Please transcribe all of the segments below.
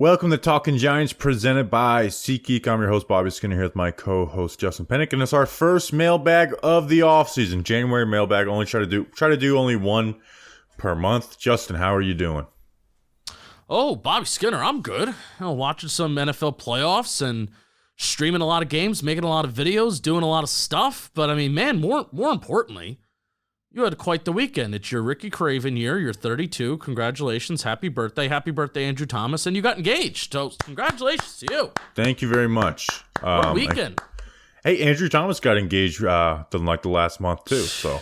Welcome to Talking Giants, presented by SeatGeek. I'm your host, Bobby Skinner, here with my co-host, Justin Pennick, and it's our first mailbag of the offseason. January mailbag. Only try to do only one per month. Justin, how are you doing? Oh, Bobby Skinner, I'm good. Watching some NFL playoffs and streaming a lot of games, making a lot of videos, doing a lot of stuff. But I mean, man, more importantly, you had quite the weekend. It's your Ricky Craven year. You're 32. Congratulations. Happy birthday. Happy birthday, Andrew Thomas. And you got engaged. So congratulations to you. Thank you very much. What a weekend. Hey, Andrew Thomas got engaged the last month too. So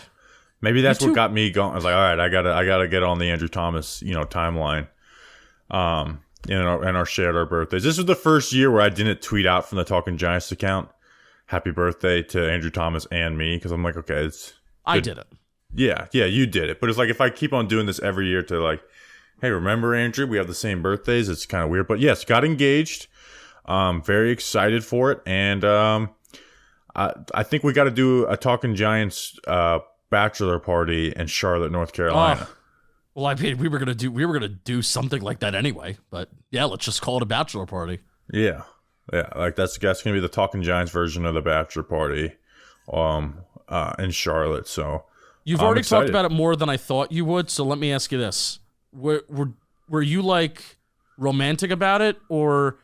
maybe that's what got me going. I was like, all right, I gotta get on the Andrew Thomas, timeline. And our shared our birthdays. This was the first year where I didn't tweet out from the Talking Giants account happy birthday to Andrew Thomas and me, because I'm like, okay, it's good. I did it. Yeah, you did it. But it's like, if I keep on doing this every year to like, hey, remember, Andrew, we have the same birthdays, it's kind of weird. But yes, got engaged. Very excited for it. And I think we got to do a Talking Giants bachelor party in Charlotte, North Carolina. Well, I mean, we were gonna do something like that anyway. But yeah, let's just call it a bachelor party. Yeah. Like that's gonna be the Talking Giants version of the bachelor party, in Charlotte. So. You've already talked about it more than I thought you would, so let me ask you this. Were you, like, romantic about it, or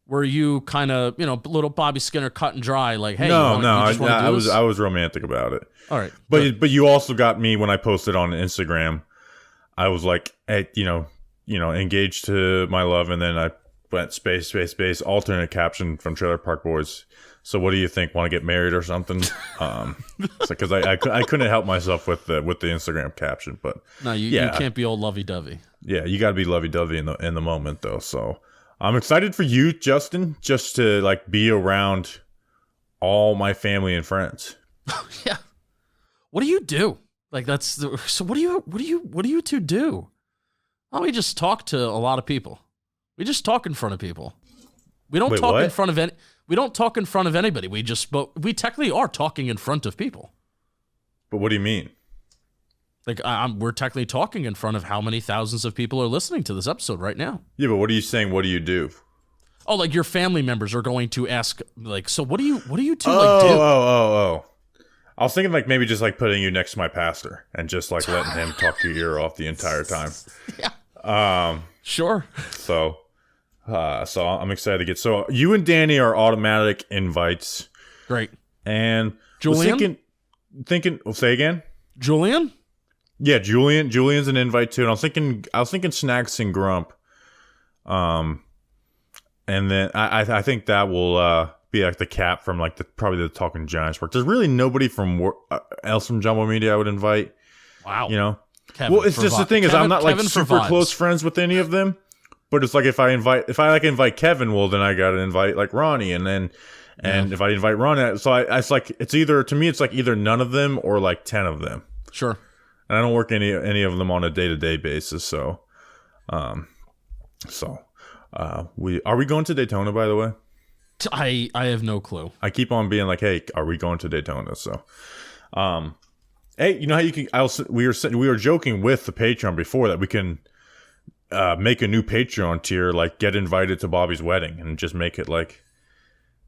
were you kind of, little Bobby Skinner cut and dry, like, hey, I was romantic about it. All right. But you also got me when I posted on Instagram. I was like, hey, engaged to my love, and then I went space, alternate caption from Trailer Park Boys. So what do you think? Want to get married or something? Because I couldn't help myself with the Instagram caption, but no, you can't be all lovey dovey. Yeah, you got to be lovey dovey in the moment though. So I'm excited for you, Justin, just to like be around all my family and friends. Yeah. What do you do? Like so. What do you two do? Well, we just talk to a lot of people. We just talk in front of people. We don't talk in front of any. We don't talk in front of anybody. We we technically are talking in front of people. But what do you mean? Like we're technically talking in front of how many thousands of people are listening to this episode right now. Yeah, but what are you saying? What do you do? Oh, like your family members are going to ask, like, so what do you two do? Oh. I was thinking like maybe just like putting you next to my pastor and just like letting him talk your ear off the entire time. Yeah. Sure. So I'm excited to get. So you and Danny are automatic invites. Great. And Julian? Thinking. Say again. Julian? Yeah, Julian. Julian's an invite too. And I was thinking Snacks and Grump. And then I think that will be like the cap from like probably the Talking Giants work. There's really nobody from else from Jumbo Media I would invite. Wow. Kevin, well, it's just the thing is I'm not like super close friends with any of them. But it's like if I invite Kevin, well then I gotta invite like Ronnie, and if I invite Ronnie, so it's like it's either none of them or like 10 of them. Sure. And I don't work any of them on a day-to-day basis, so are we going to Daytona, by the way? I have no clue. I keep on being like, hey, are we going to Daytona? So, hey, you know how you can? We were joking with the Patreon before that we can. Make a new Patreon tier, like get invited to Bobby's wedding, and just make it like,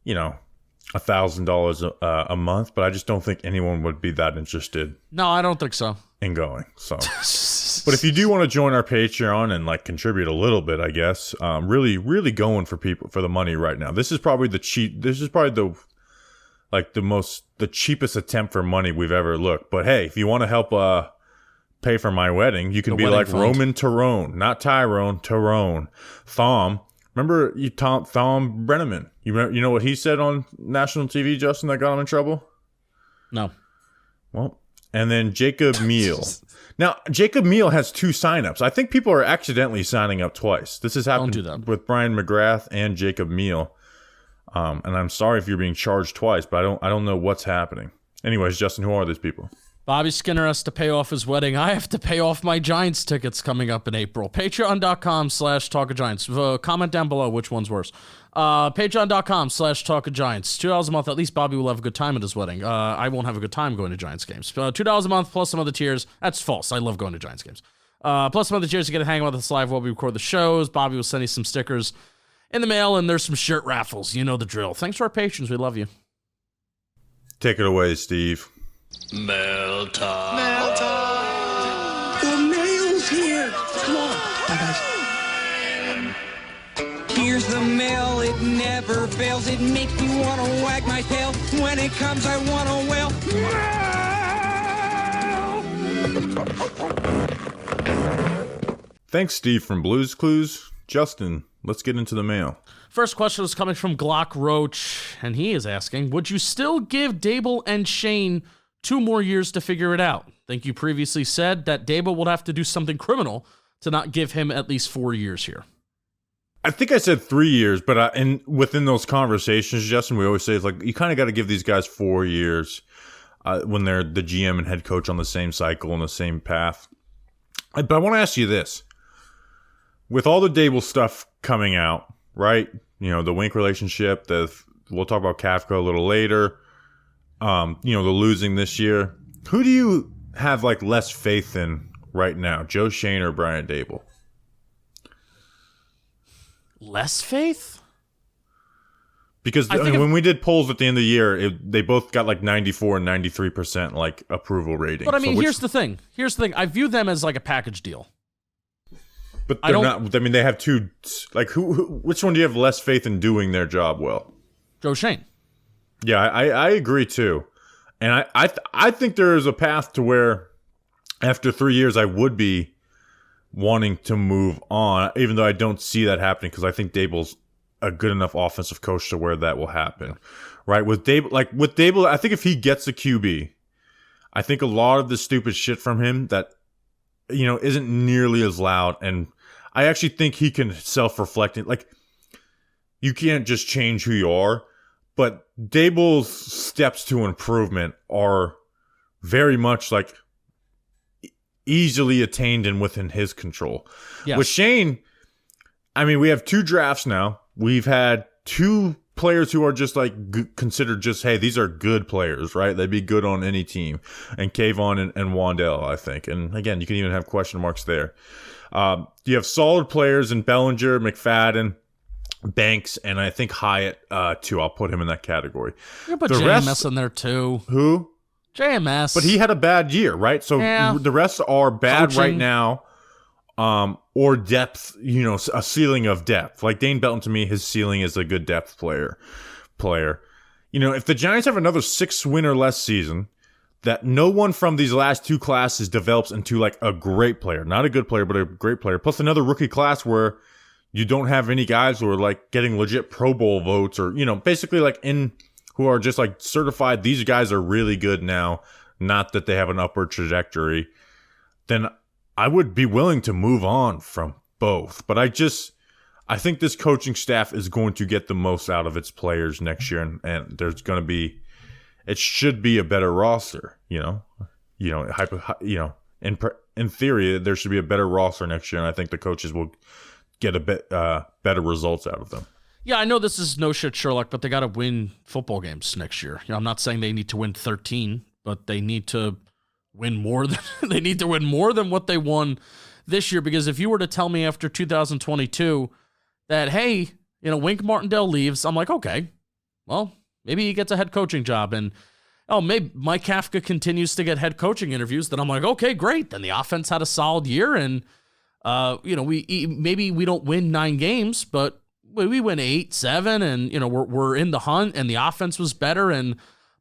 $1,000 a month. But I just don't think anyone would be that interested. No, I don't think so. In going. So, but if you do want to join our Patreon and like contribute a little bit, I guess, really, really going for the money right now. This is probably the cheapest attempt for money we've ever looked. But hey, if you want to help, pay for my wedding, you can be like fund. Roman Tyrone, not Tyrone, Tyrone. Thom. Remember Thom Brenneman? You know what he said on national TV, Justin, that got him in trouble? No. Well, and then Jacob Meal. Now, Jacob Meal has 2 signups. I think people are accidentally signing up twice. This has happened with Brian McGrath and Jacob Meal. And I'm sorry if you're being charged twice, but I don't know what's happening. Anyways, Justin, who are these people? Bobby Skinner has to pay off his wedding. I have to pay off my Giants tickets coming up in April. Patreon.com/TalkOfGiants. Comment down below which one's worse. Patreon.com/TalkOfGiants. $2 a month. At least Bobby will have a good time at his wedding. I won't have a good time going to Giants games. $2 a month plus some other tiers. That's false. I love going to Giants games. Plus some other tiers to get to hang out with us live while we record the shows. Bobby will send you some stickers. in the mail, and there's some shirt raffles. You know the drill. Thanks for our patrons. We love you. Take it away, Steve. Mail time. Mail time. The mail's here. Come on. Bye, guys. Here's the mail, it never fails. It makes me want to wag my tail. When it comes, I want to wail. Thanks, Steve from Blues Clues. Justin, let's get into the mail. First question is coming from Glock Roach, and he is asking, would you still give Daboll and Schoen 2 more years to figure it out? I think you previously said that Daboll would have to do something criminal to not give him at least 4 years here. I think I said 3 years, but and within those conversations, Justin, we always say it's like you kind of got to give these guys 4 years when they're the GM and head coach on the same cycle and the same path. But I want to ask you this. With all the Daboll stuff coming out, right? You know, the Wink relationship, we'll talk about Kafka a little later. The losing this year. Who do you have like less faith in right now, Joe Schoen or Brian Daboll? Less faith? Because when we did polls at the end of the year, they both got like 94 and 93% like approval rating. But I mean, here's the thing. I view them as like a package deal. But they're not. I mean, they have two. Like, which one do you have less faith in doing their job well? Joe Schoen. Yeah, I agree too, and I think there is a path to where after 3 years I would be wanting to move on, even though I don't see that happening because I think Daboll's a good enough offensive coach to where that will happen, right? With Daboll, I think if he gets a QB, I think a lot of the stupid shit from him that isn't nearly as loud, and I actually think he can self-reflect it. Like, you can't just change who you are, but Daboll's steps to improvement are very much like easily attained and within his control. Yes. With Schoen, I mean, we have 2 drafts now. We've had 2 players who are just like considered just, hey, these are good players, right? They'd be good on any team. And Kayvon and Wandell, I think. And again, you can even have question marks there. You have solid players in Bellinger, McFadden, Banks, and I think Hyatt, too. I'll put him in that category. You put JMS in there, too. Who? JMS. But he had a bad year, right? So the rest are bad Coaching. right now. Or depth, a ceiling of depth. Like Dane Belton, to me, his ceiling is a good depth player. If the Giants have another 6 win or less season, that no one from these last 2 classes develops into like a great player, not a good player, but a great player, plus another rookie class where you don't have any guys who are like getting legit Pro Bowl votes or, basically like who are just like certified. These guys are really good now, not that they have an upward trajectory. Then I would be willing to move on from both, but I think this coaching staff is going to get the most out of its players next year, and there's going to be, it should be a better roster. In theory, there should be a better roster next year, and I think the coaches will get a bit better results out of them. Yeah, I know this is no shit Sherlock, but they got to win football games next year. I'm not saying they need to win 13, but they need to win more than what they won this year. Because if you were to tell me after 2022 that, hey, Wink Martindale leaves, I'm like, okay, well, maybe he gets a head coaching job, and maybe Mike Kafka continues to get head coaching interviews, then I'm like, okay, great. Then the offense had a solid year, and maybe we don't win 9 games, but we win 8, 7, and we're in the hunt, and the offense was better, and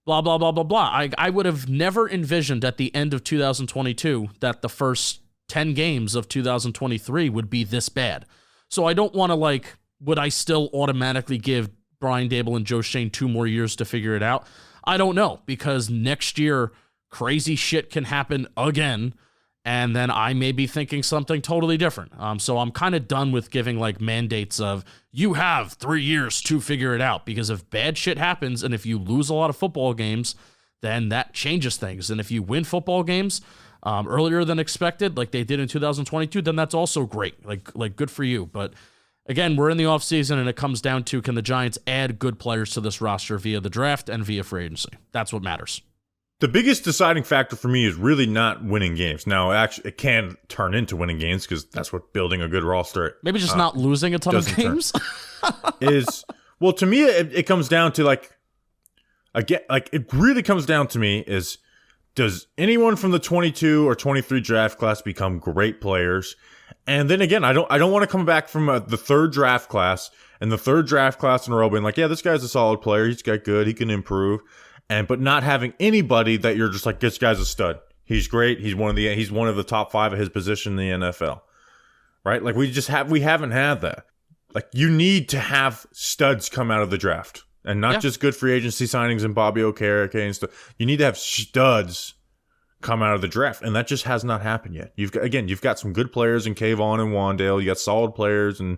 blah, blah, blah, blah, blah. I would have never envisioned at the end of 2022 that the first 10 games of 2023 would be this bad. So I don't want to would I still automatically give Brian Daboll and Joe Schoen 2 more years to figure it out? I don't know, because next year crazy shit can happen again, and then I may be thinking something totally different. So I'm kind of done with giving mandates of you have 3 years to figure it out, because if bad shit happens and if you lose a lot of football games, then that changes things. And if you win football games earlier than expected, like they did in 2022, then that's also great. Like good for you. But again, we're in the offseason, and it comes down to, can the Giants add good players to this roster via the draft and via free agency? That's what matters. the biggest deciding factor for me is really not winning games. Now, actually, it can turn into winning games because that's what building a good roster. Maybe just not losing a ton of games. Well, to me, it comes down to it really comes down to me is, does anyone from the 22 or 23 draft class become great players? And then again, I don't want to come back from the third draft class and the third draft class in a row being like, yeah, this guy's a solid player. He's got good. He can improve. But not having anybody that you're just like, this guy's a stud. He's great. He's one of the top 5 of his position in the NFL. Right? Like we haven't had that. Like you need to have studs come out of the draft. And not just good free agency signings and Bobby Okereke and stuff. You need to have studs come out of the draft, and that just has not happened yet. You've got some good players in Kayvon and Wandale. You got solid players, and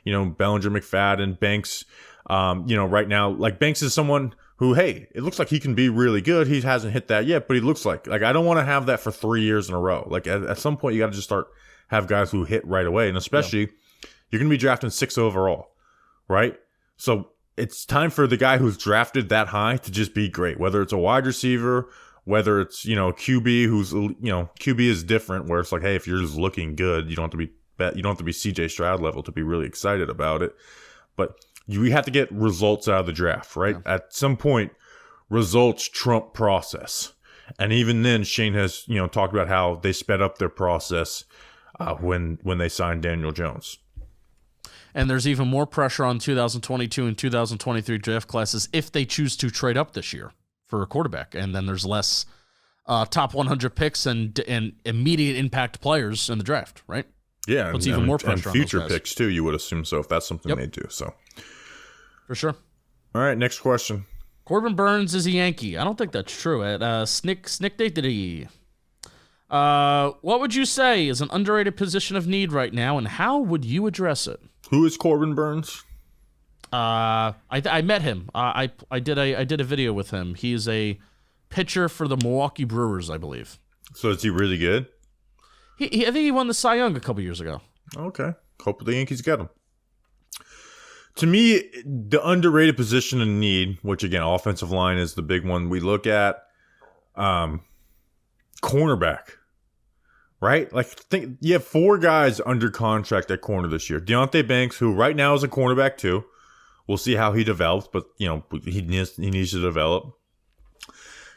Bellinger, McFadden, Banks. Right now, like Banks is someone who, hey, it looks like he can be really good. He hasn't hit that yet, but he looks like I don't want to have that for 3 years in a row. Like at some point, you got to just have guys who hit right away, and especially you're going to be drafting 6 overall, right? So it's time for the guy who's drafted that high to just be great, whether it's a wide receiver, whether it's, QB who's, QB is different where it's like, hey, if you're just looking good, you don't have to be CJ Stroud level to be really excited about it. But we have to get results out of the draft, right? Yeah. At some point, results trump process. And even then, Shane has, talked about how they sped up their process when they signed Daniel Jones. And there's even more pressure on 2022 and 2023 draft classes if they choose to trade up this year for a quarterback. And then there's less top 100 picks and immediate impact players in the draft, right? Yeah. Puts even more pressure on future those guys. picks, too, you would assume so, if that's something they do. So, for sure. All right, next question. Corbin Burns is a Yankee. I don't think that's true. At Snick Diddy. What would you say is an underrated position of need right now, and how would you address it? Who is Corbin Burns? I met him. I did a video with him. He's a pitcher for the Milwaukee Brewers, I believe. So is he really good? I think he won the Cy Young a couple years ago. Okay. Hope the Yankees get him. To me, the underrated position of need, which again, offensive line is the big one we look at. Cornerback. Right? Like, think you have 4 guys under contract at corner this year. Deontay Banks, who right now is a cornerback too. We'll see how he develops, but he needs to develop.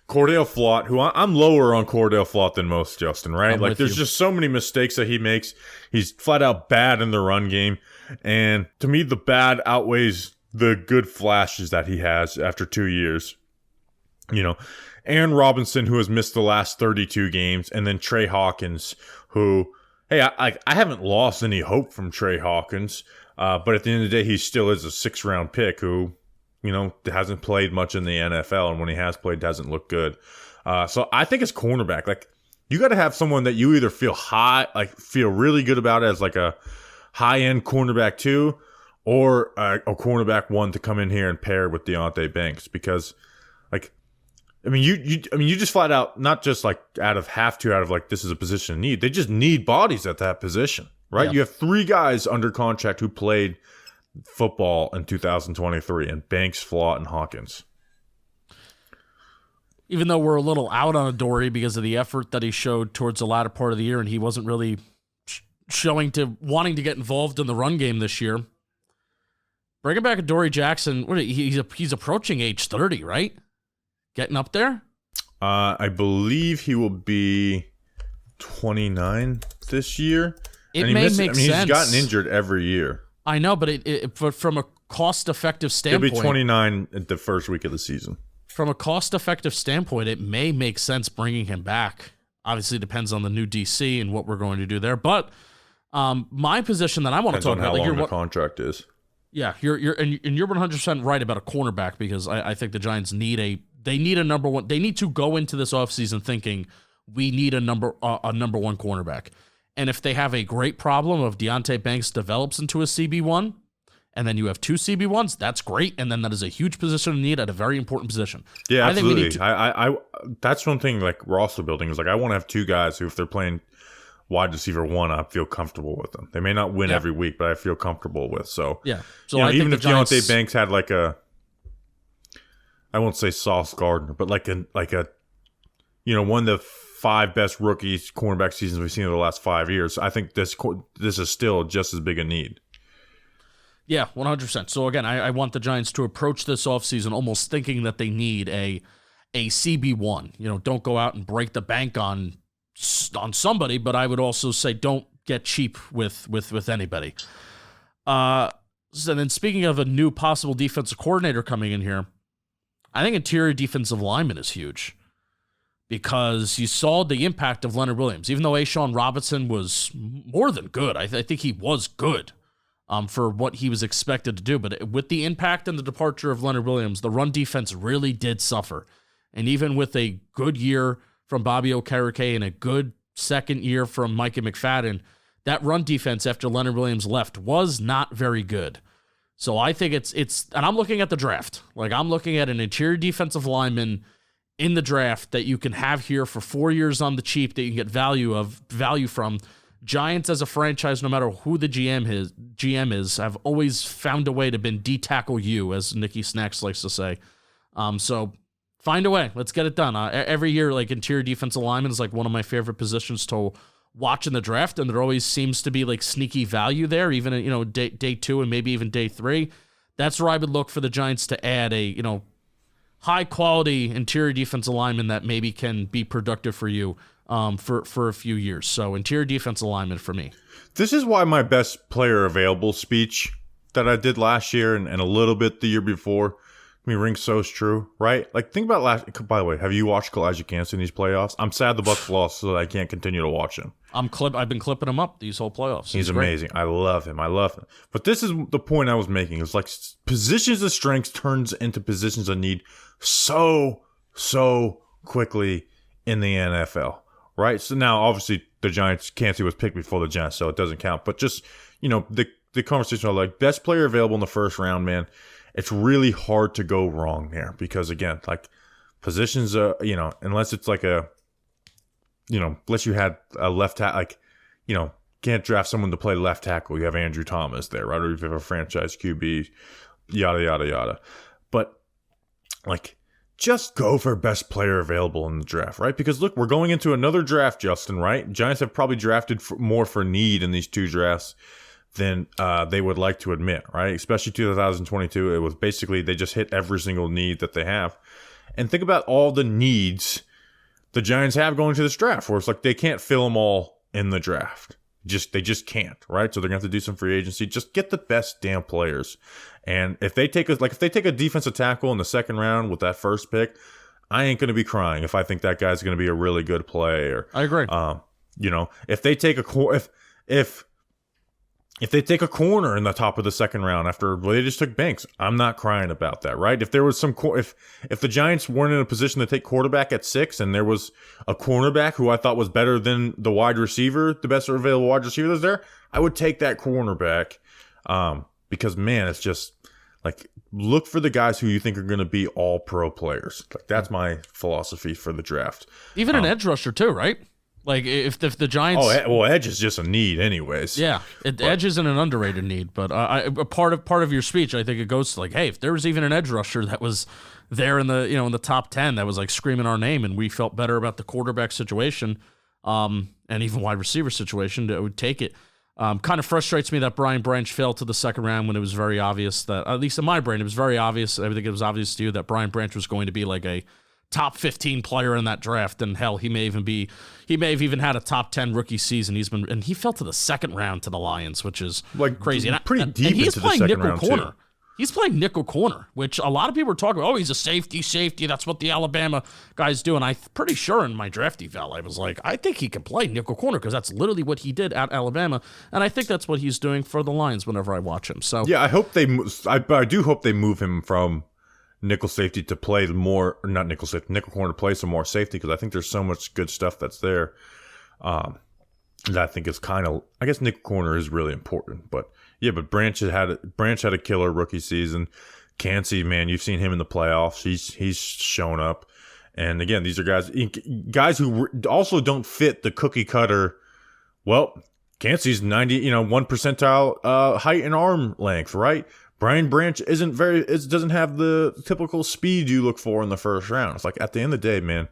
Cordell Flott, who I'm lower on Cordell Flott than most, Justin, right? Like there's just so many mistakes that he makes. He's flat out bad in the run game. And to me, the bad outweighs the good flashes that he has after 2 years. Aaron Robinson, who has missed the last 32 games, and then Trey Hawkins, who, hey, I haven't lost any hope from Trey Hawkins, but at the end of the day, he still is a 6th-round pick who, hasn't played much in the NFL, and when he has played, hasn't looked good. So I think it's cornerback. Like, you got to have someone that you either feel really good about as like a high-end cornerback 2, or a cornerback 1 to come in here and pair with Deontay Banks, because, like, you just flat out, not just like out of this is a position of need. They just need bodies at that position, right? Yeah. You have 3 guys under contract who played football in 2023, and Banks, Flott, and Hawkins. Even though we're a little out on Adoree because of the effort that he showed towards the latter part of the year, and he wasn't really wanting to get involved in the run game this year. Bringing back Adoree Jackson, he's approaching age 30, right? Getting up there? I believe he will be 29 this year. It may make sense. He's gotten injured every year. I know, but but from a cost-effective standpoint... He'll be 29 at the first week of the season. From a cost-effective standpoint, it may make sense bringing him back. Obviously, it depends on the new DC and what we're going to do there. But my position that I want to talk about... Depends on how long the contract is. Yeah, you're 100% right about a cornerback, because I think the Giants need a number one. They need to go into this offseason thinking we need a number 1 cornerback. And if they have a great problem of Deontay Banks develops into a CB1, and then you have 2 CB1s, that's great. And then that is a huge position of need at a very important position. Yeah, absolutely. I that's one thing, like roster building, is like I want to have 2 guys who, if they're playing wide receiver 1, I feel comfortable with them. They may not win every week, but I feel comfortable with. So even if Deontay Banks had like a, I won't say Sauce Gardner, but like a one of the 5 best rookies cornerback seasons we've seen in the last 5 years. I think this is still just as big a need. Yeah, 100%. So again, I want the Giants to approach this offseason almost thinking that they need a CB1. Don't go out and break the bank on somebody, but I would also say don't get cheap with anybody. So then speaking of a new possible defensive coordinator coming in here, I think interior defensive lineman is huge because you saw the impact of Leonard Williams. Even though A'Shawn Robinson was more than good, I think he was good for what he was expected to do. But with the impact and the departure of Leonard Williams, the run defense really did suffer. And even with a good year from Bobby Okereke and a good second year from Micah McFadden, that run defense after Leonard Williams left was not very good. So I think it's and I'm looking at the draft. Like, I'm looking at an interior defensive lineman in the draft that you can have here for 4 years on the cheap that you can get value from. Giants as a franchise, no matter who the GM is, have always found a way to been D-tackle you, as Nicky Snacks likes to say. So find a way. Let's get it done. Every year, like, interior defensive lineman is like one of my favorite positions to watch in the draft, and there always seems to be like sneaky value there, even day 2 and maybe even day 3. That's where I would look for the Giants to add a high quality interior defensive lineman that maybe can be productive for you for a few years. So interior defensive lineman for me. This is why my best player available speech that I did last year and a little bit the year before, rings so true, right? Like, think about by the way, have you watched Elijah Kancey in these playoffs? I'm sad the Bucs lost, so I can't continue to watch him. I've been clipping him up these whole playoffs. He's amazing. Great. I love him. But this is the point I was making. It's like positions of strength turns into positions of need so quickly in the NFL, right? So now, obviously, the Giants, Kancey was picked before the Giants, so it doesn't count. But just, the conversation of like best player available in the first round, man, it's really hard to go wrong there because, again, like positions, unless it's like unless you had a left tackle, can't draft someone to play left tackle. You have Andrew Thomas there, right? Or if you have a franchise QB, yada, yada, yada. But, just go for best player available in the draft, right? Because, look, we're going into another draft, Justin, right? Giants have probably drafted more for need in these 2 drafts than they would like to admit, right? Especially 2022. It was basically they just hit every single need that they have. And think about all the needs the Giants have going to this draft, where it's like they can't fill them all in the draft. They just can't, right? So they're gonna have to do some free agency. Just get the best damn players. And if they take a defensive tackle in the second round with that first pick, I ain't gonna be crying if I think that guy's gonna be a really good player. I agree. If they take if they take a corner in the top of the second round after they just took Banks, I'm not crying about that, right? If there was if the Giants weren't in a position to take quarterback at 6 and there was a cornerback who I thought was better than the wide receiver, the best available wide receiver that's there, I would take that cornerback because, man, it's just like look for the guys who you think are going to be all pro players. Like, that's my philosophy for the draft. Even an edge rusher too, right? Like, if the Giants... edge is just a need anyways. Yeah, edge isn't an underrated need, but part of your speech, I think it goes to, like, hey, if there was even an edge rusher that was there in the in the top 10 that was, like, screaming our name and we felt better about the quarterback situation and even wide receiver situation, I would take it. Kind of frustrates me that Brian Branch fell to the second round when it was very obvious that, at least in my brain, it was very obvious. I think it was obvious to you that Brian Branch was going to be, like, a top 15 player in that draft, and hell, he may have even had a top 10 rookie season. He fell to the second round to the Lions, which is like crazy. Pretty deep into the second round corner. Too. He's playing nickel corner, which a lot of people are talking about. Oh, he's a safety. That's what the Alabama guys do. And I'm pretty sure in my draft eval, I was like, I think he can play nickel corner because that's literally what he did at Alabama, and I think that's what he's doing for the Lions whenever I watch him. So yeah, I do hope they move him from nickel safety to play more, or not nickel safety, nickel corner to play some more safety, because I think there's so much good stuff that's there. That I think is kind of, I guess nickel corner is really important, but yeah, but Branch had a killer rookie season. Kancey, man, you've seen him in the playoffs. He's shown up, and again, these are guys who also don't fit the cookie cutter. Well, Kancey's 1 percentile height and arm length, right? Brian Branch doesn't have the typical speed you look for in the first round. It's like, at the end of the day, man,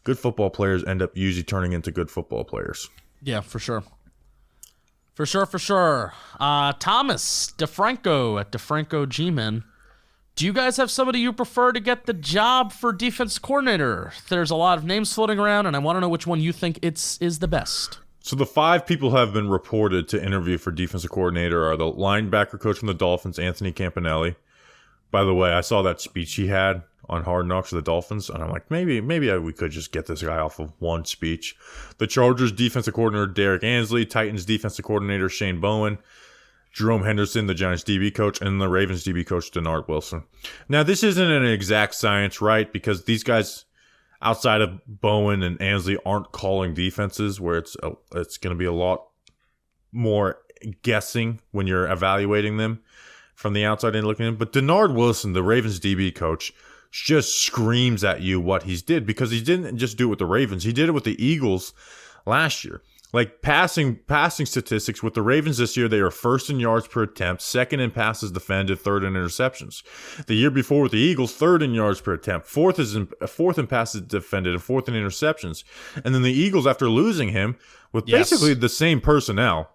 good football players end up usually turning into good football players. Yeah, for sure. For sure. Thomas DeFranco at DeFranco G-Men. Do you guys have somebody you prefer to get the job for defense coordinator? There's a lot of names floating around, and I want to know which one you think is the best. So the 5 people have been reported to interview for defensive coordinator are the linebacker coach from the Dolphins, Anthony Campanelli. By the way, I saw that speech he had on Hard Knocks for the Dolphins, and I'm like, maybe we could just get this guy off of one speech. The Chargers defensive coordinator, Derek Ansley, Titans defensive coordinator, Shane Bowen, Jerome Henderson, the Giants DB coach, and the Ravens DB coach, Denard Wilson. Now, this isn't an exact science, right? Because these guys, outside of Bowen and Ansley, aren't calling defenses, where it's going to be a lot more guessing when you're evaluating them from the outside in looking in. But Denard Wilson, the Ravens DB coach, just screams at you what he's did, because he didn't just do it with the Ravens. He did it with the Eagles last year. Like passing statistics with the Ravens this year, they are first in yards per attempt, second in passes defended, third in interceptions. The year before with the Eagles, third in yards per attempt, fourth in passes defended, and fourth in interceptions. And then the Eagles, after losing him with basically the same personnel,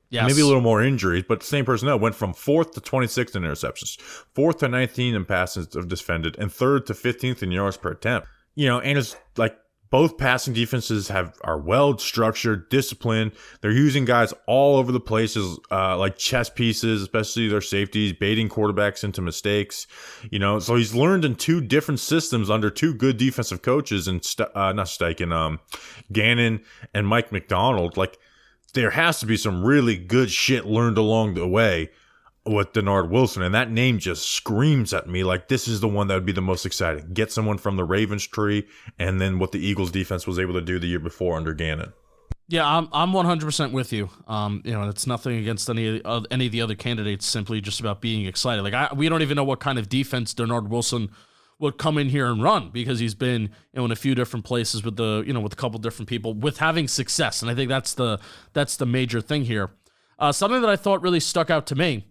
maybe a little more injuries, but the same personnel, went from 4th to 26th in interceptions, 4th to 19th in passes defended, and 3rd to 15th in yards per attempt. And it's like both passing defenses are well structured, disciplined. They're using guys all over the places, like chess pieces, especially their safeties, baiting quarterbacks into mistakes. So he's learned in 2 different systems under 2 good defensive coaches, and Gannon and Mike McDonald. Like, there has to be some really good shit learned along the way with Denard Wilson, and that name just screams at me like this is the one that would be the most exciting. Get someone from the Ravens tree, and then what the Eagles defense was able to do the year before under Gannon. Yeah, I'm 100% with you. It's nothing against any of the other candidates. Simply just about being excited. Like we don't even know what kind of defense Denard Wilson would come in here and run, because he's been in a few different places with with a couple different people with having success, and I think that's the major thing here. Something that I thought really stuck out to me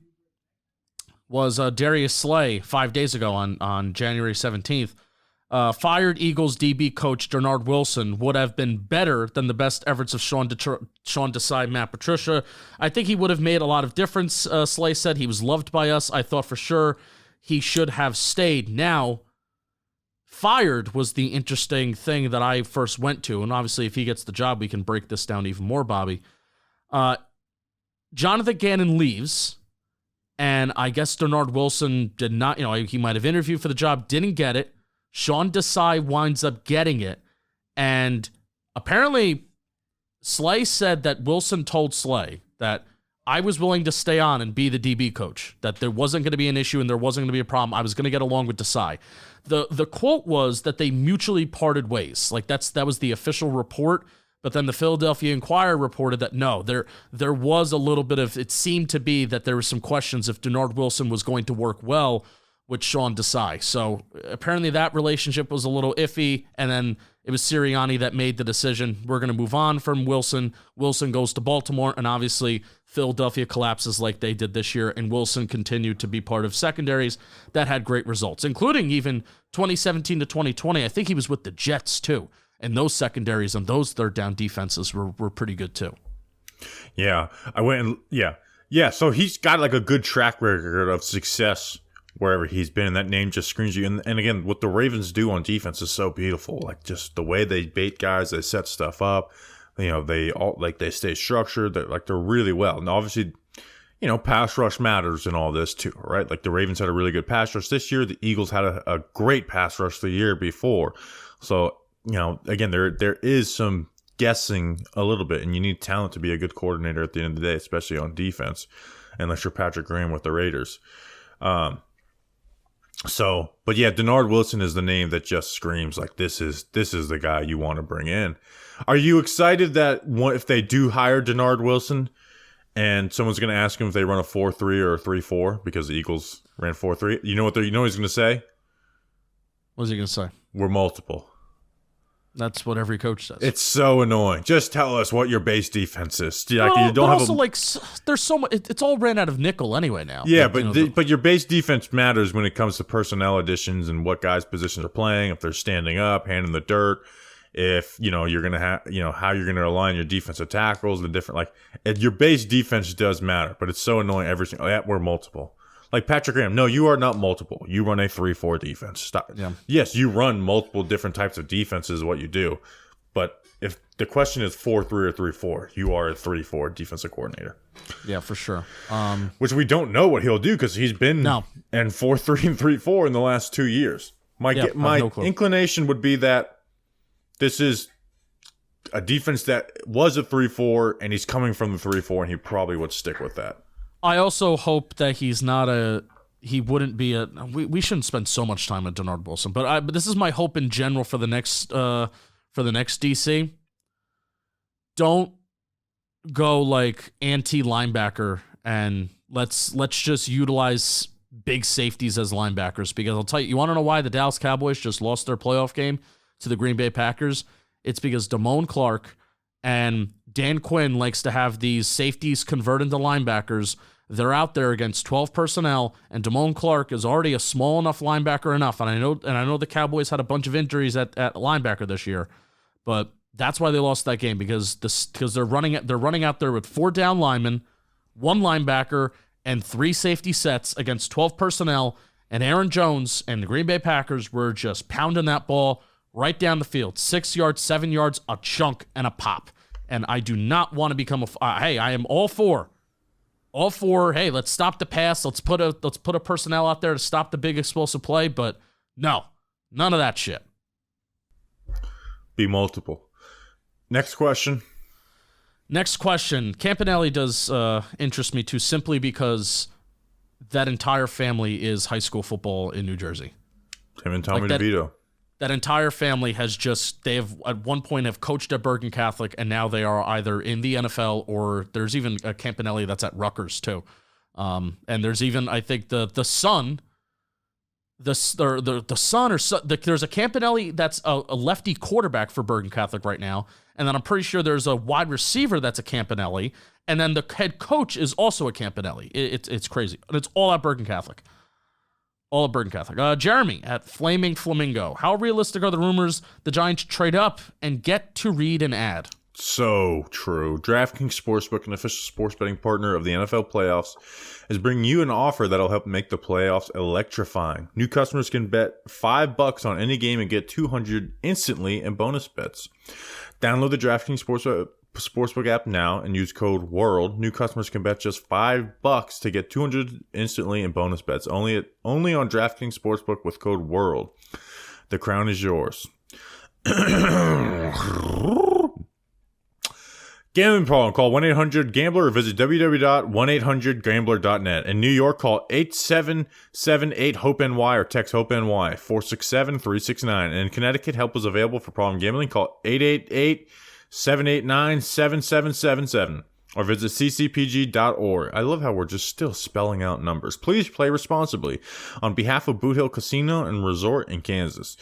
was Darius Slay 5 days ago on January 17th. Fired Eagles DB coach Denard Wilson would have been better than the best efforts of Sean Desai, Matt Patricia. I think he would have made a lot of difference, Slay said. He was loved by us. I thought for sure he should have stayed. Now, fired was the interesting thing that I first went to, and obviously if he gets the job, we can break this down even more, Bobby. Jonathan Gannon leaves, and I guess Denard Wilson did not, he might have interviewed for the job, didn't get it. Sean Desai winds up getting it, and apparently Slay said that Wilson told Slay that I was willing to stay on and be the DB coach, that there wasn't going to be an issue and there wasn't going to be a problem. I was going to get along with Desai. The quote was that they mutually parted ways. Like that was the official report. But then the Philadelphia Inquirer reported that no, there was a little bit of, it seemed to be that there were some questions if Denard Wilson was going to work well with Sean Desai. So apparently that relationship was a little iffy, and then it was Sirianni that made the decision. We're going to move on from Wilson. Wilson goes to Baltimore, and obviously Philadelphia collapses like they did this year, and Wilson continued to be part of secondaries that had great results, including even 2017 to 2020. I think he was with the Jets too, and those secondaries and those third down defenses were pretty good too. Yeah, I went and yeah. So he's got like a good track record of success wherever he's been, and that name just screams you. And again, what the Ravens do on defense is so beautiful. Like just the way they bait guys, they set stuff up. They stay structured. They're really well. And obviously, pass rush matters in all this too, right? Like the Ravens had a really good pass rush this year. The Eagles had a great pass rush the year before. So, again, there is some guessing a little bit, and you need talent to be a good coordinator at the end of the day, especially on defense, unless you're Patrick Graham with the Raiders. But yeah, Denard Wilson is the name that just screams like this is the guy you want to bring in. Are you excited that if they do hire Denard Wilson and someone's going to ask him if they run a 4-3 or a 3-4 because the Eagles ran 4-3? You know what he's going to say? What is he going to say? We're multiple. That's what every coach says. It's so annoying. Just tell us what your base defense is. There's so much. It's all ran out of nickel anyway now. Yeah, but your base defense matters when it comes to personnel additions and what guys' positions are playing. If they're standing up, handing the dirt, if you're gonna have how you're gonna align your defensive tackles, the different your base defense does matter, but it's so annoying every single. Yeah, we're multiple. Like Patrick Graham, no, you are not multiple. You run a 3-4 defense. Stop. Yeah. Yes, you run multiple different types of defenses. What you do, but if the question is 4-3 or 3-4, you are a 3-4 defensive coordinator. Yeah, for sure. Which we don't know what he'll do because he's been in 4-3 and 3-4 in the last 2 years. My no inclination would be that this is a defense that was a 3-4, and he's coming from the 3-4, and he probably would stick with that. I also hope that he's not he wouldn't be we shouldn't spend so much time on Denard Wilson, but this is my hope in general for the next DC. Don't go like anti-linebacker and let's just utilize big safeties as linebackers, because I'll tell you want to know why the Dallas Cowboys just lost their playoff game to the Green Bay Packers? It's because Damone Clark and Dan Quinn likes to have these safeties convert into linebackers. They're out there against 12 personnel, and Damone Clark is already a small enough linebacker enough. And I know the Cowboys had a bunch of injuries at linebacker this year, but that's why they lost that game, because they're running out there with 4 down linemen, 1 linebacker, and 3 safety sets against 12 personnel. And Aaron Jones and the Green Bay Packers were just pounding that ball right down the field, 6 yards, 7 yards, a chunk, and a pop. And I do not want to become hey, I am all for. Hey, let's stop the pass. Let's put a personnel out there to stop the big explosive play. But no, none of that shit. Be multiple. Next question. Campanelli does interest me too, simply because that entire family is high school football in New Jersey. Him and Tommy DeVito. That entire family they have at one point have coached at Bergen Catholic, and now they are either in the NFL, or there's even a Campanelli that's at Rutgers too. And there's even, I think, the son, there's a Campanelli that's a lefty quarterback for Bergen Catholic right now, and then I'm pretty sure there's a wide receiver that's a Campanelli, and then the head coach is also a Campanelli. It's crazy, and it's all at Bergen Catholic. All at Bergen Catholic. Jeremy at Flaming Flamingo. How realistic are the rumors the Giants trade up and get to Reed and add? So true. DraftKings Sportsbook, an official sports betting partner of the NFL playoffs, is bringing you an offer that'll help make the playoffs electrifying. New customers can bet $5 on any game and get $200 instantly in bonus bets. Download the DraftKings Sportsbook app now and use code WORLD. New customers can bet just $5 to get $200 instantly in bonus bets. Only on DraftKings Sportsbook with code WORLD. The crown is yours. Gambling problem? Call 1-800-GAMBLER or visit www.1800gambler.net. In New York, call 8778-HOPE-NY or text HOPE-NY 467-369. And in Connecticut, help is available for problem gambling. Call 888-789-7777 or visit ccpg.org. I love how we're just still spelling out numbers. Please play responsibly. On behalf of Boot Hill Casino and Resort in Kansas.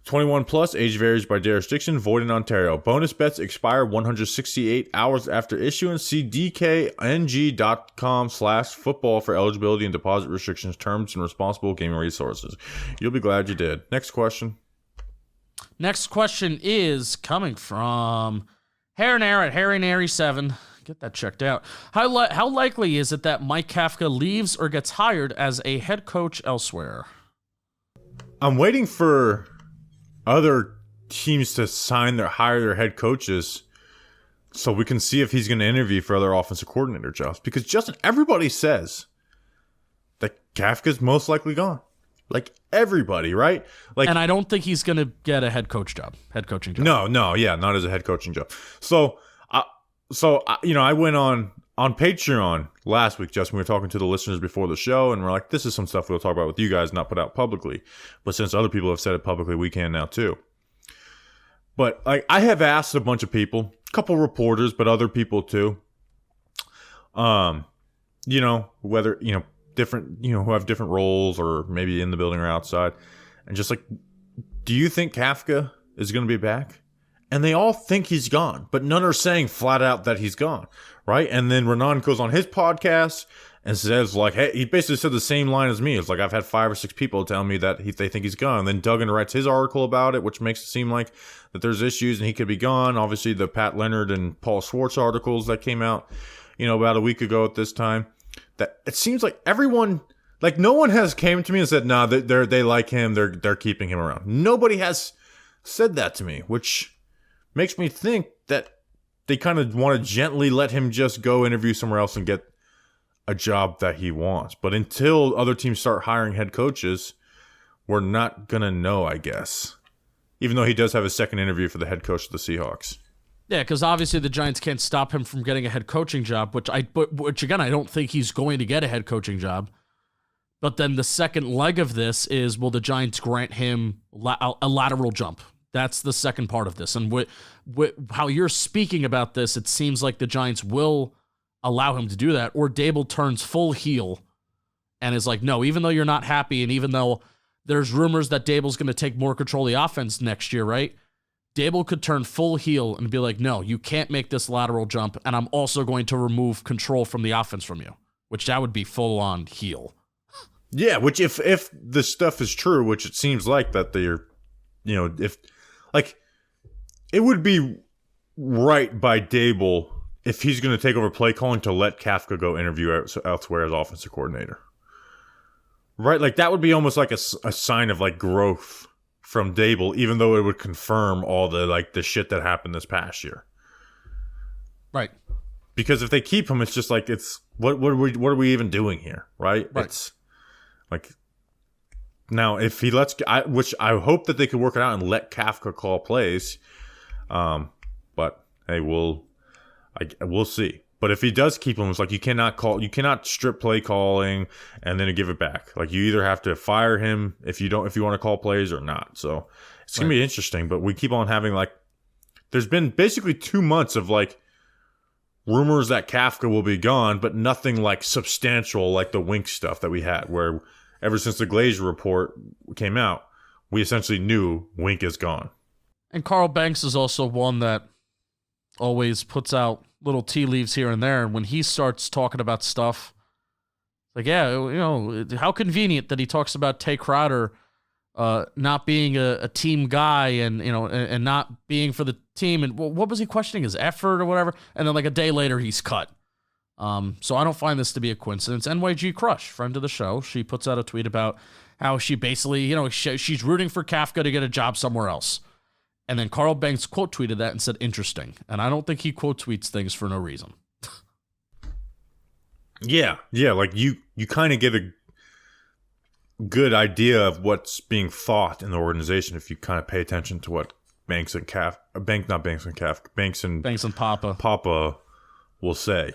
21 plus, age varies by jurisdiction, void in Ontario. Bonus bets expire 168 hours after issuance. See dkng.com/football for eligibility and deposit restrictions, terms, and responsible gaming resources. You'll be glad you did. Next question. Next question is coming from Harinair at Harinary7. Get that checked out. How likely is it that Mike Kafka leaves or gets hired as a head coach elsewhere? I'm waiting for other teams to hire their head coaches so we can see if he's going to interview for other offensive coordinator jobs. Because Justin, everybody says that Kafka's most likely gone. Like everybody, right? And I don't think he's going to get a head coaching job. No, not as a head coaching job. So I went on Patreon last week, Justin. We were talking to the listeners before the show, and we're like, this is some stuff we'll talk about with you guys, not put out publicly. But since other people have said it publicly, we can now too. But I have asked a bunch of people, a couple reporters, but other people too. Whether different, who have different roles or maybe in the building or outside, and just like, do you think Kafka is going to be back? And they all think he's gone, but none are saying flat out that he's gone, right? And then Renan goes on his podcast and says like, hey, he basically said the same line as me. It's like, I've had 5 or 6 people tell me that they think he's gone. And then Duggan writes his article about it, which makes it seem like that there's issues and he could be gone. Obviously, the Pat Leonard and Paul Schwartz articles that came out, about a week ago at this time, that it seems like everyone, like no one has came to me and said, nah, they like him, they're keeping him around. Nobody has said that to me, which makes me think that they kind of want to gently let him just go interview somewhere else and get a job that he wants. But until other teams start hiring head coaches, we're not going to know, I guess. Even though he does have a second interview for the head coach of the Seahawks. Yeah, because obviously the Giants can't stop him from getting a head coaching job, which again, I don't think he's going to get a head coaching job. But then the second leg of this is, will the Giants grant him a lateral jump? That's the second part of this. And how you're speaking about this, it seems like the Giants will allow him to do that, or Daboll turns full heel and is like, no, even though you're not happy, and even though there's rumors that Daboll's going to take more control of the offense next year, right? Daboll could turn full heel and be like, no, you can't make this lateral jump, and I'm also going to remove control from the offense from you, which that would be full-on heel. Yeah, which if the stuff is true, which it seems like that they're, if, like, it would be right by Daboll if he's going to take over play calling to let Kafka go interview elsewhere as offensive coordinator. Right? Like, that would be almost like a sign of, like, growth from Daboll, even though it would confirm all the, like, the shit that happened this past year. Right. Because if they keep him, it's just like, it's, what are we even doing here? Right? It's, like, now, if he lets, which I hope that they could work it out and let Kafka call plays, but, hey, we'll see. But if he does keep him, it's like you cannot strip play calling and then give it back. Like, you either have to fire him if you want to call plays or not. So it's gonna be interesting. But we keep on having, like, there's been basically 2 months of, like, rumors that Kafka will be gone, but nothing like substantial like the Wink stuff that we had, where ever since the Glazer report came out, we essentially knew Wink is gone. And Carl Banks is also one that always puts out little tea leaves here and there. And when he starts talking about stuff, like, yeah, how convenient that he talks about Tay Crowder not being a team guy and not being for the team. And what was he questioning? His effort or whatever? And then like a day later, he's cut. So I don't find this to be a coincidence. NYG Crush, friend of the show, she puts out a tweet about how she basically, she's rooting for Kafka to get a job somewhere else. And then Carl Banks quote tweeted that and said, interesting. And I don't think he quote tweets things for no reason. Yeah. Like you kind of get a good idea of what's being thought in the organization if you kind of pay attention to what Banks and Papa will say.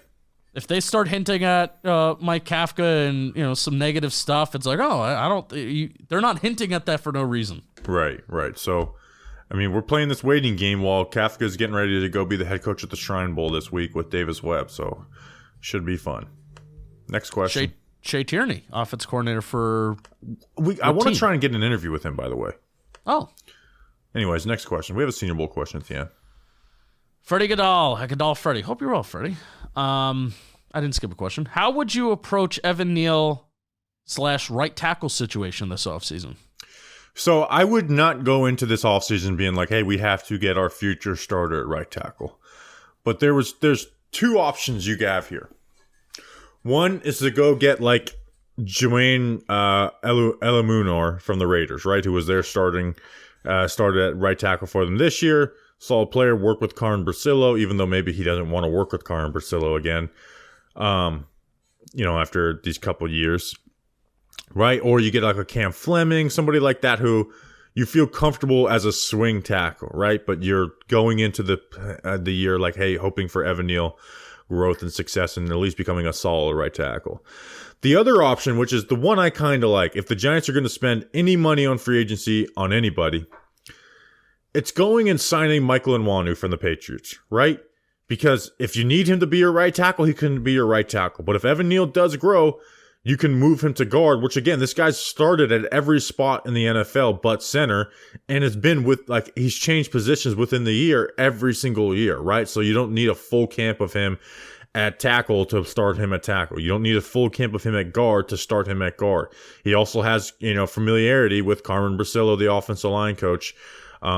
If they start hinting at Mike Kafka and some negative stuff, it's like, they're not hinting at that for no reason. Right. So, I mean, we're playing this waiting game while Kafka's getting ready to go be the head coach at the Shrine Bowl this week with Davis Webb. So, should be fun. Next question. Shea Tierney, offense coordinator for. I want to try and get an interview with him, by the way. Oh. Anyways, next question. We have a Senior Bowl question at the end. Freddie Goodall, Freddie. Hope you're well, Freddie. I didn't skip a question. How would you approach Evan Neal / right tackle situation this offseason? So I would not go into this offseason being like, hey, we have to get our future starter at right tackle. But there's 2 options you have here. One is to go get like Joanne Elamunor from the Raiders, right? Who was there started at right tackle for them this year. Solid player, worked with Karan Brasillo, even though maybe he doesn't want to work with Karan Brasillo again, after these couple years, right? Or you get like a Cam Fleming, somebody like that who you feel comfortable as a swing tackle, right? But you're going into the year like, hey, hoping for Evan Neal growth and success and at least becoming a solid right tackle. The other option, which is the one I kind of like, if the Giants are going to spend any money on free agency on anybody, it's going and signing Michael Nwannu from the Patriots, right? Because if you need him to be your right tackle, he can be your right tackle. But if Evan Neal does grow, you can move him to guard, which again, this guy's started at every spot in the NFL but center, and it's been he's changed positions within the year every single year, right? So you don't need a full camp of him at tackle to start him at tackle. You don't need a full camp of him at guard to start him at guard. He also has, familiarity with Carmen Brasillo, the offensive line coach,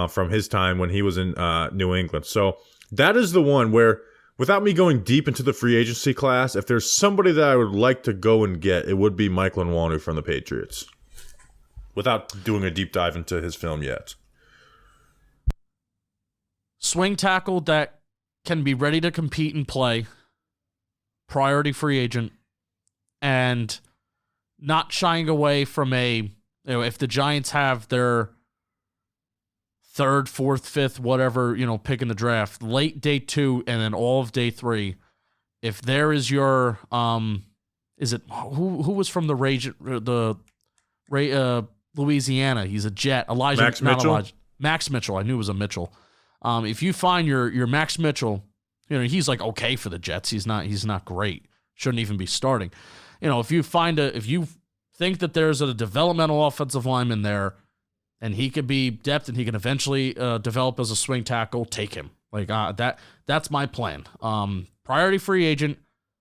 from his time when he was in New England. So that is the one where, without me going deep into the free agency class, if there's somebody that I would like to go and get, it would be Michael Nwanu from the Patriots. Without doing a deep dive into his film yet. Swing tackle that can be ready to compete and play. Priority free agent. And not shying away from if the Giants have their third, fourth, fifth, whatever, pick in the draft, late day 2 and then all of day 3. If there is your, is it who was from Louisiana? He's a Jet. Max Mitchell. Max Mitchell. I knew it was a Mitchell. If you find your Max Mitchell, he's like okay for the Jets. He's not great. Shouldn't even be starting. If you think that there's a developmental offensive lineman there, and he could be depth, and he can eventually develop as a swing tackle, take him. That's my plan. Priority free agent,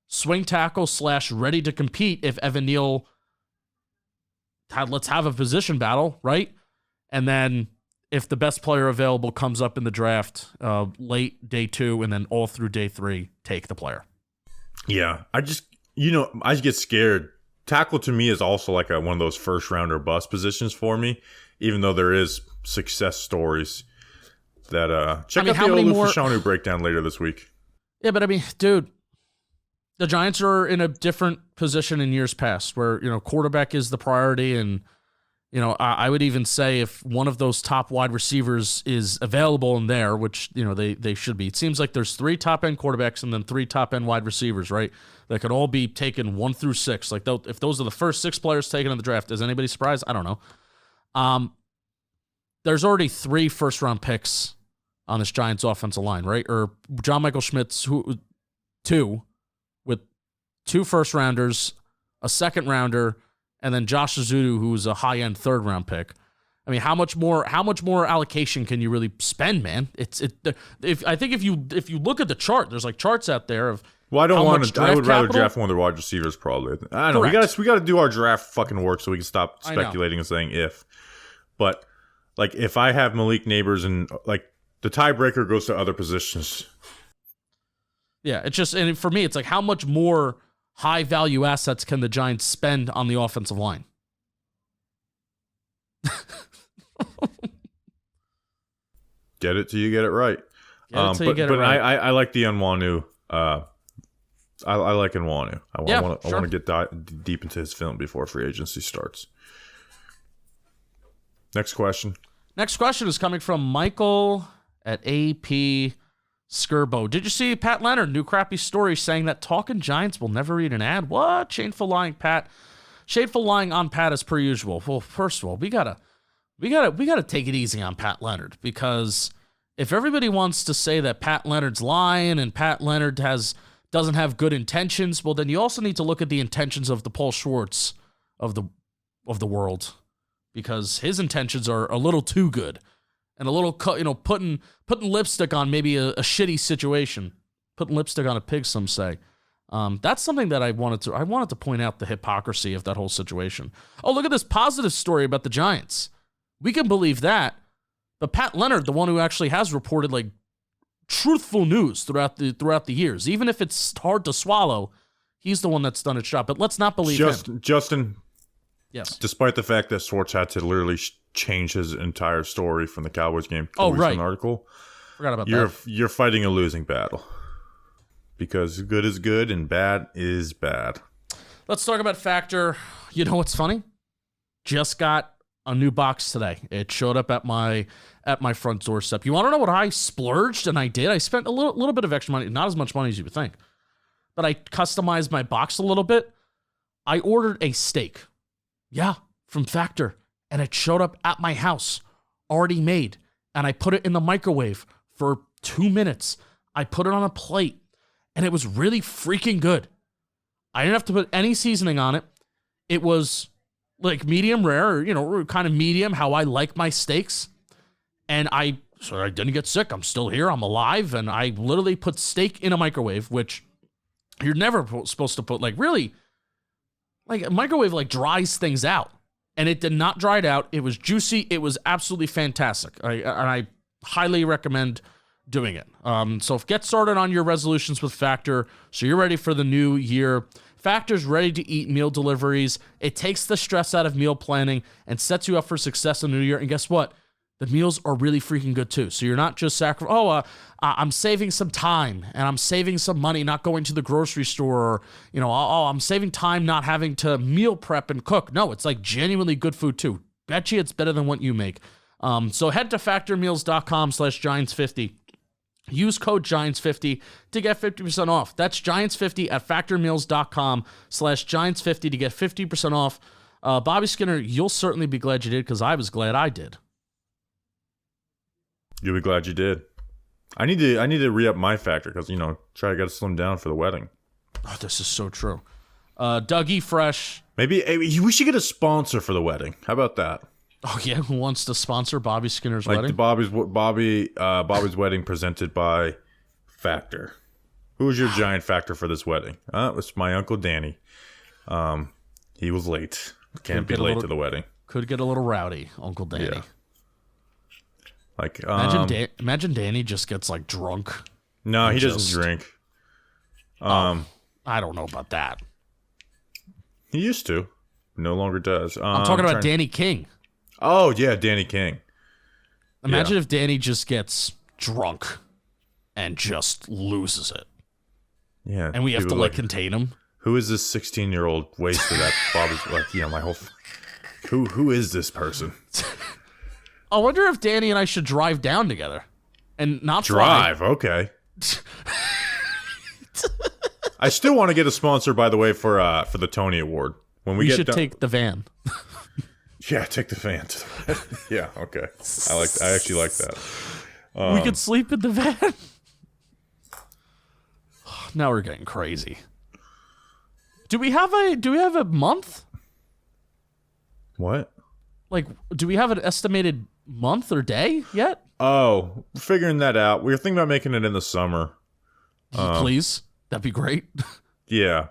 swing tackle / ready to compete if Evan Neal. Let's have a position battle, right? And then if the best player available comes up in the draft late day 2 and then all through day 3, take the player. Yeah, I just get scared. Tackle to me is also like one of those first round or bust positions for me, even though there is success stories that check out the Olu Fashanu breakdown later this week. Yeah, but dude, the Giants are in a different position in years past where, quarterback is the priority. And, I would even say if one of those top wide receivers is available in there, which, they should be. It seems like there's 3 top-end quarterbacks and then 3 top-end wide receivers, right? That could all be taken 1 through 6. Like, if those are the first 6 players taken in the draft, is anybody surprised? I don't know. There's already 3 first-round picks on this Giants offensive line, right? Or John Michael Schmidt's 2, with 2 first-rounders, a second-rounder, and then Josh Azudu, who's a high-end third-round pick. How much more allocation can you really spend, man? I think if you look at the chart, there's like charts out there of. Well, I would rather draft one of the wide receivers probably. I don't know. We got to do our draft fucking work so we can stop speculating and saying if. But like if I have Malik Neighbors and like the tiebreaker goes to other positions. Yeah, it's just, and for me, it's like how much more high value assets can the Giants spend on the offensive line? Get it till you get it right. But I like the Nwanu. I like Nwanu. I want to get deep into his film before free agency starts. Next question. Next question is coming from Michael at AP Skirbo. Did you see Pat Leonard, new crappy story saying that Talking Giants will never read an ad? What? Shameful lying, Pat. Shameful lying on Pat as per usual. Well, first of all, we gotta take it easy on Pat Leonard, because if everybody wants to say that Pat Leonard's lying and Pat Leonard doesn't have good intentions, well, then you also need to look at the intentions of the Paul Schwartz of the world, because his intentions are a little too good and a little, putting lipstick on maybe a shitty situation, putting lipstick on a pig, some say. That's something that I wanted to point out, the hypocrisy of that whole situation. Oh, look at this positive story about the Giants. We can believe that, but Pat Leonard, the one who actually has reported like truthful news throughout the years, even if it's hard to swallow, he's the one that's done its job. But let's not believe him. Justin. Yes. Despite the fact that Schwartz had to literally change his entire story from the Cowboys game to an article, forgot about that. You're fighting a losing battle, because good is good and bad is bad. Let's talk about Factor. You know what's funny? Just got a new box today. It showed up at my front doorstep. You want to know what I splurged? And I did. I spent a little bit of extra money, not as much money as you would think, but I customized my box a little bit. I ordered a steak. Yeah, from Factor. And it showed up at my house, already made. And I put it in the microwave for 2 minutes. I put it on a plate, and it was really freaking good. I didn't have to put any seasoning on it. It was like medium rare, or, kind of medium, how I like my steaks. And I didn't get sick. I'm still here. I'm alive. And I literally put steak in a microwave, which You're never supposed to put, like, really, like, a microwave, like, dries things out. And it did not dry it out. It was juicy. It was absolutely fantastic. I highly recommend doing it. So get started on your resolutions with Factor so you're ready for the new year. Factor's ready-to-eat meal deliveries. It takes the stress out of meal planning and sets you up for success in the new year. And guess what? The meals are really freaking good, too. So you're not just I'm saving some time and I'm saving some money not going to the grocery store. Or, I'm saving time not having to meal prep and cook. No, it's like genuinely good food, too. Bet you it's better than what you make. So head to factormeals.com/Giants50. Use code Giants50 to get 50% off. That's Giants50 at factormeals.com/Giants50 to get 50% off. Bobby Skinner, you'll certainly be glad you did because I was glad I did. You'll be glad you did. I need to re-up my Factor because, try to get to slim down for the wedding. Oh, this is so true. Dougie Fresh. Maybe we should get a sponsor for the wedding. How about that? Oh, yeah, who wants to sponsor Bobby Skinner's wedding? Bobby's wedding presented by Factor. Who's your giant factor for this wedding? It's my Uncle Danny. He was late. Can't be late to the wedding. Could get a little rowdy, Uncle Danny. Yeah. Like, imagine Danny just gets, like, drunk. No, he doesn't drink. I don't know about that. He used to. No longer does. I'm talking about Danny King. Oh, yeah, Danny King. Imagine if Danny just gets drunk and just loses it. Yeah. And we have to, contain him. Who is this 16-year-old waster that Bobby's, my whole... Who is this person? I wonder if Danny and I should drive down together and not drive. Fly. Okay. I still want to get a sponsor, by the way, for the Tony Award. When we should take the van. Yeah, take the van to the wedding. Yeah, okay. I actually like that. We could sleep in the van. Now we're getting crazy. Do we have a month? What? Like, do we have an estimated month or day yet? Oh, we're figuring that out. We were thinking about making it in the summer. Please, that'd be great. Yeah.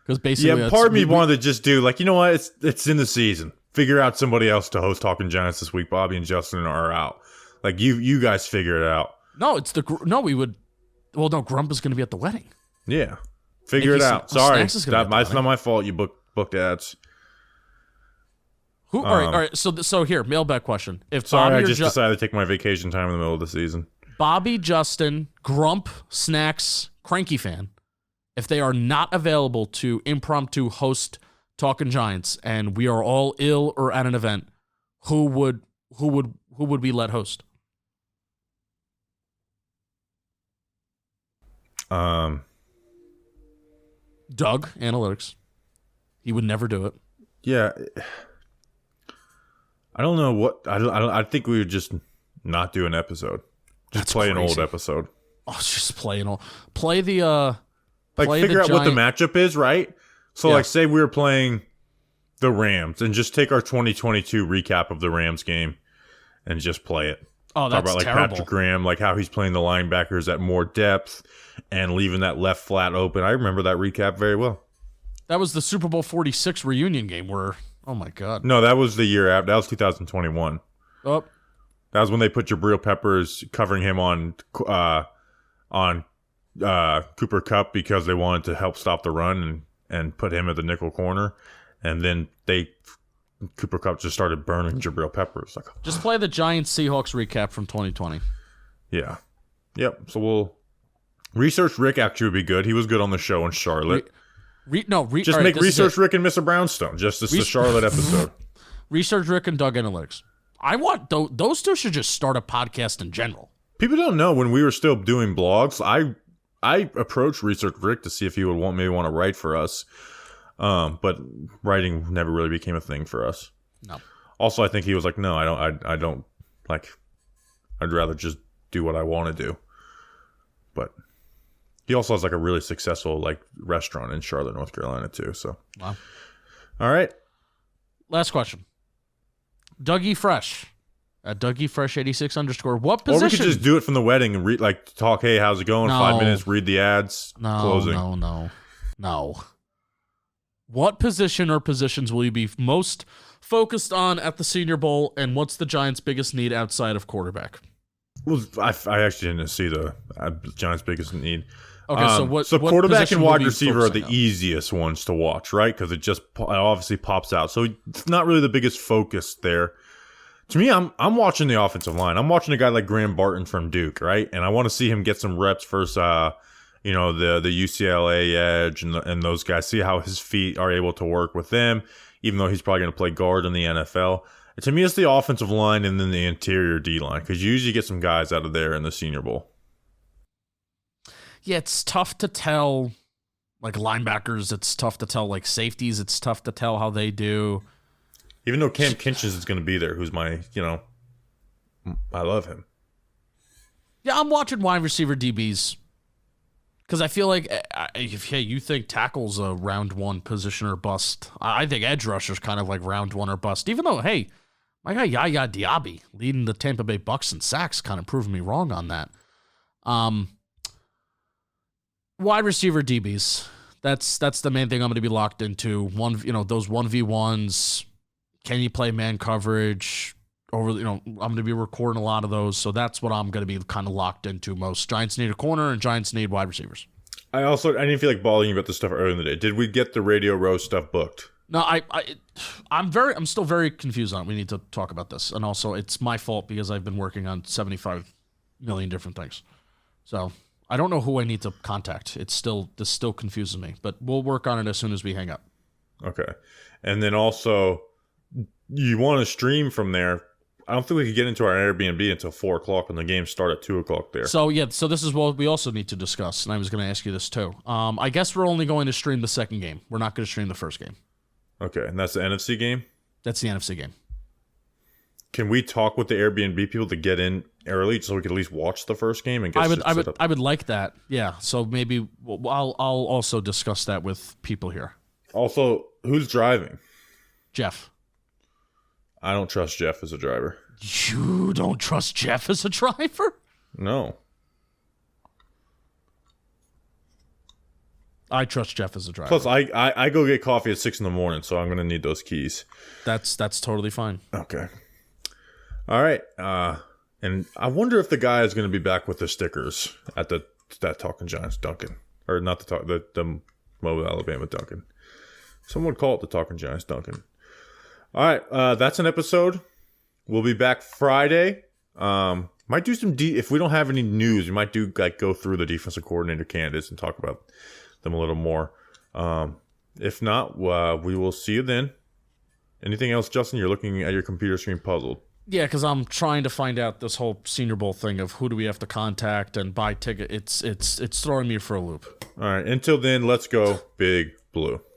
Because basically, part of me wanted to just do what? It's in the season. Figure out somebody else to host Talking Giants this week. Bobby and Justin are out. Like you guys figure it out. No, we would. Well, no, Grump is going to be at the wedding. Yeah, figure it out. Sorry, it's not my fault. You booked ads. All right. So here, mailbag question. If sorry, Bobby I just decided to take my vacation time in the middle of the season. Bobby, Justin, Grump, Snacks, Cranky Fan, if they are not available to impromptu host Talking Giants, and we are all ill or at an event, who would we let host? Doug, analytics. He would never do it. Yeah. I don't know what I think we would just not do an episode. Just play an old episode. Oh, just play the figure out what the matchup is, right? So say we were playing the Rams and just take our 2022 recap of the Rams game and just play it. Oh, that's Talk about terrible. Patrick Graham, how he's playing the linebackers at more depth and leaving that left flat open. I remember that recap very well. That was the Super Bowl 46 reunion game where, oh my God. No, that was the year after. That was 2021. Oh. That was when they put Jabril Peppers covering him on Cooper Kupp because they wanted to help stop the run and put him at the nickel corner. And then Cooper Kupp just started burning Jabril Peppers. Just play the Giants-Seahawks recap from 2020. Yeah. Yep. So we'll research Rick actually would be good. He was good on the show in Charlotte. Research Rick and Mr. Brownstone. Just this the Charlotte episode. Research Rick and Doug Analytics. I want those two should just start a podcast in general. People don't know when we were still doing blogs. I approached Research Rick to see if he would want to write for us. But writing never really became a thing for us. No. Also, I think he was like, no, I don't like. I'd rather just do what I want to do. But he also has a really successful restaurant in Charlotte, North Carolina too. So wow. All right. Last question. Dougie Fresh. At DougieFresh86_. What Or position? we could just do it from the wedding and talk. Hey, how's it going? No. 5 minutes. Read the ads. Closing. No. What position or positions will you be most focused on at the Senior Bowl, and what's the Giants' biggest need outside of quarterback? Well, I actually didn't see the Giants' biggest need. Okay, so what quarterback position and will wide you be receiver are the focusing on? easiest ones to watch, right? Because it obviously pops out. So it's not really the biggest focus there. To me, I'm watching the offensive line. I'm watching a guy like Graham Barton from Duke, right? And I want to see him get some reps versus, the UCLA edge and those guys. See how his feet are able to work with them, even though he's probably going to play guard in the NFL. And to me, it's the offensive line and then the interior D line, because you usually get some guys out of there in the Senior Bowl. Yeah, it's tough to tell, like linebackers. It's tough to tell, like safeties. It's tough to tell how they do. Even though Cam Kinchins is going to be there, who's my, I love him. Yeah, I'm watching wide receiver DBs because I feel like if you think tackle's a round 1 position or bust, I think edge rusher's kind of like round 1 or bust. Even though, hey, my guy Yaya Diaby leading the Tampa Bay Bucks in sacks kind of proved me wrong on that. Wide receiver DBs. That's the main thing I'm going to be locked into. Those 1v1s. Can you play man coverage? I'm going to be recording a lot of those, so that's what I'm going to be kind of locked into most. Giants need a corner, and Giants need wide receivers. I didn't feel like balling about this stuff earlier in the day. Did we get the Radio Row stuff booked? No, I'm still very confused on it. We need to talk about this, and also it's my fault because I've been working on 75 million different things. So I don't know who I need to contact. This still confuses me, but we'll work on it as soon as we hang up. Okay, and then also you want to stream from there. I don't think we could get into our Airbnb until 4 o'clock when the games start at 2 o'clock there. So this is what we also need to discuss, and I was going to ask you this too. I guess we're only going to stream the second game. We're not going to stream the first game. Okay, and that's the NFC game? That's the NFC game. Can we talk with the Airbnb people to get in early so we can at least watch the first game and get set up? I would like that. Yeah, so maybe I'll also discuss that with people here. Also, who's driving? Jeff. I don't trust Jeff as a driver. You don't trust Jeff as a driver? No. I trust Jeff as a driver. Plus, I go get coffee at 6 in the morning, so I'm going to need those keys. That's totally fine. Okay. All right. And I wonder if the guy is going to be back with the stickers at that Talking Giants Duncan. Or not the Mobile, Alabama Duncan. Someone call it the Talking Giants Duncan. All right, that's an episode. We'll be back Friday. Might do some if we don't have any news, we might go through the defensive coordinator candidates and talk about them a little more. If not, we will see you then. Anything else, Justin? You're looking at your computer screen puzzled. Yeah, because I'm trying to find out this whole Senior Bowl thing of who do we have to contact and buy ticket. It's throwing me for a loop. All right, until then, let's go Big Blue.